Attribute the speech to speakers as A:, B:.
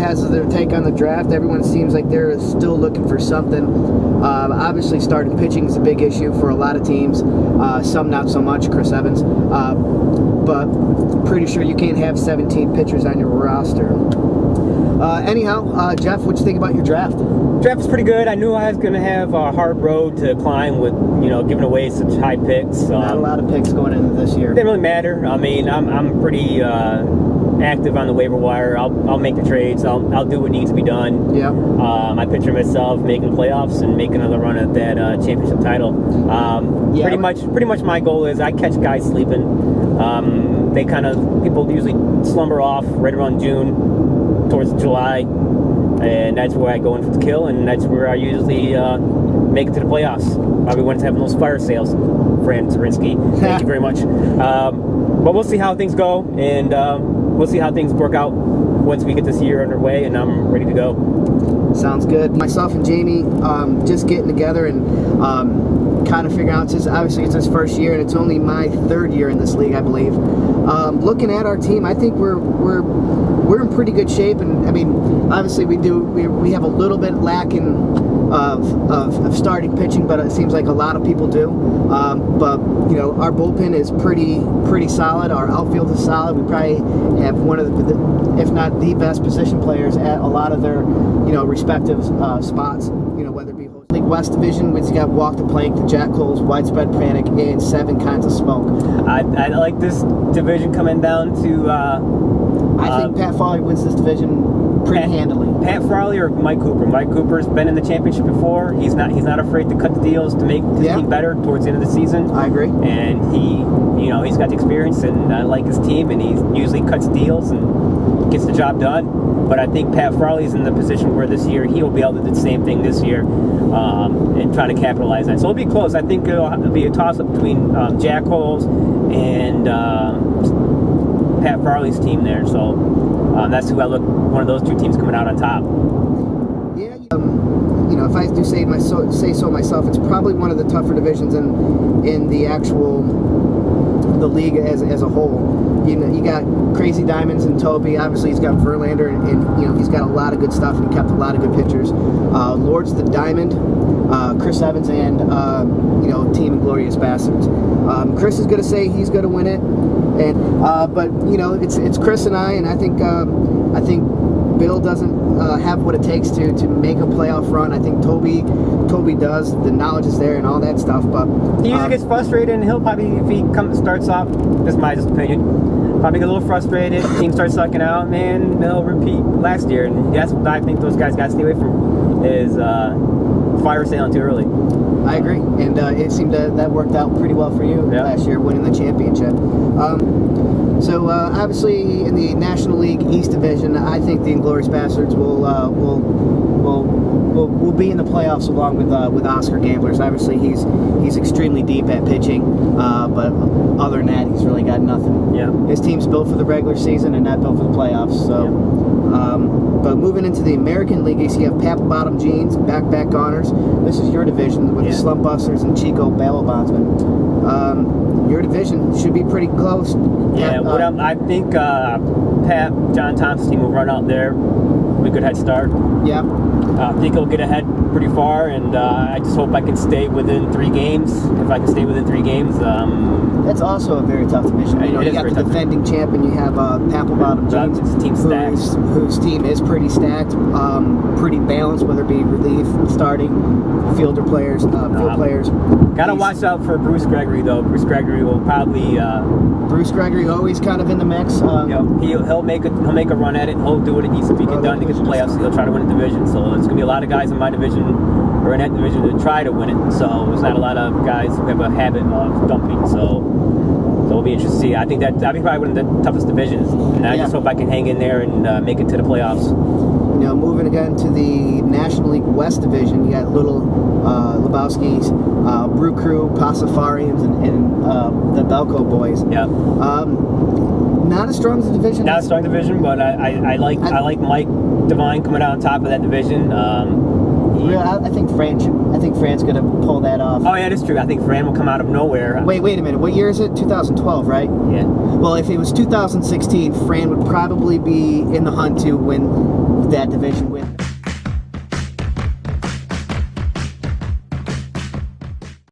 A: has their take on the draft. Everyone seems like they're still looking for something. Obviously, starting pitching is a big issue for a lot of teams. Some not so much, Chris Evans. But pretty sure you can't have 17 pitchers on your roster. Anyhow, Jeff, what you think about your draft?
B: Draft was pretty good. I knew I was going to have a hard road to climb with, giving away such high picks.
A: Not a lot of picks going into this year.
B: It didn't really matter. I mean, I'm pretty active on the waiver wire. I'll make the trades. I'll do what needs to be done.
A: Yeah.
B: I picture myself making the playoffs and making another run at that championship title. Pretty much my goal is I catch guys sleeping. People usually slumber off right around June, towards July, and that's where I go in for the kill, and that's where I usually make it to the playoffs. Probably when it's having those fire sales, Fran Zarinsky. Thank you very much. But we'll see how things go, and we'll see how things work out once we get this year underway, and I'm ready to go.
A: Sounds good. Myself and Jamie just getting together and kind of figuring out, obviously it's his first year, and it's only my third year in this league, I believe. Looking at our team, I think we're in pretty good shape, and I mean, obviously we have a little bit lacking of starting pitching, but it seems like a lot of people do. But our bullpen is pretty solid. Our outfield is solid. We probably have one of the, if not the best position players at a lot of their respective spots. Whether it be League West Division, which got Walk the Plank, the Jack Holes, Widespread Panic, and 7 Kinds of Smoke.
B: I like this division coming down to.
A: I think Pat Frawley wins this division pretty handily.
B: Pat Frawley or Mike Cooper. Mike Cooper's been in the championship before. He's not afraid to cut the deals to make his team better towards the end of the season.
A: I agree.
B: And he's got the experience, and I like his team, and he usually cuts deals and gets the job done. But I think Pat Frawley's in the position where this year he'll be able to do the same thing this year and try to capitalize on it. So it'll be close. I think it'll be a toss-up between Jack Holes and Pat Farley's team there. So that's who I look. One of those two teams coming out on top.
A: Yeah. If I do say so myself, it's probably one of the tougher divisions in the league as a whole. You got Crazy Diamonds and Toby. Obviously, he's got Verlander, and he's got a lot of good stuff, and he kept a lot of good pitchers. Lord's the Diamond, Chris Evans, and Team Inglorious Bastards. Chris is going to say he's going to win it, and but it's Chris and I think Bill doesn't have what it takes to make a playoff run. I think Toby does. The knowledge is there and all that stuff, but
B: he usually gets frustrated, and he'll probably, if he starts off, this is my opinion, probably get a little frustrated. Team starts sucking out, man. They'll repeat last year, and that's what I think those guys got to stay away from is fire sailing too early.
A: I agree, and it seemed that worked out pretty well for you last year, winning the championship. So obviously in the National League East Division, I think the Inglorious Bastards will be in the playoffs along with Oscar Gamblers. Obviously he's extremely deep at pitching, but other than that, he's really got nothing.
B: Yeah.
A: His team's built for the regular season and not built for the playoffs. So. But moving into the American League East, you have Papa Bottom Jeans, Back Goners. This is your division with the Slump Busters and Chico Bail Bondsman. Your division should be pretty close.
B: Yeah, I think Pat, John Thompson's team will run out there with a good head start.
A: Yeah.
B: I think he'll get ahead pretty far, and I just hope I can stay within 3 games. If I can stay within 3 games.
A: That's also a very tough division. You got the defending champion. You have Papa Bottom Jeans,
B: team stacked.
A: Whose team is pretty stacked, pretty balanced, whether it be relief, starting, fielder players, field players.
B: Gotta watch out for Bruce Gregory, though. Bruce Gregory will probably.
A: Bruce Gregory always kind of in the mix.
B: He'll make a run at it. He'll do what it needs to be done to get the playoffs. He'll try to win the division. So it's gonna be a lot of guys in my division or in that division to try to win it. So there's not a lot of guys who have a habit of dumping. So it'll be interesting to see. I think that'd be probably one of the toughest divisions, and I just hope I can hang in there and make it to the playoffs.
A: Moving again to the National League West Division, you got Little Lebowski's, Brew Crew, Pacifarians, and the Belko Boys.
B: Yeah.
A: Not as strong as the division.
B: Not a strong division, but I like Mike Devine coming out on top of that division.
A: I think Fran's going to pull that off.
B: Oh, yeah, that's true. I think Fran will come out of nowhere.
A: Wait a minute. What year is it? 2012, right?
B: Yeah.
A: Well, if it was 2016, Fran would probably be in the hunt to win that division with.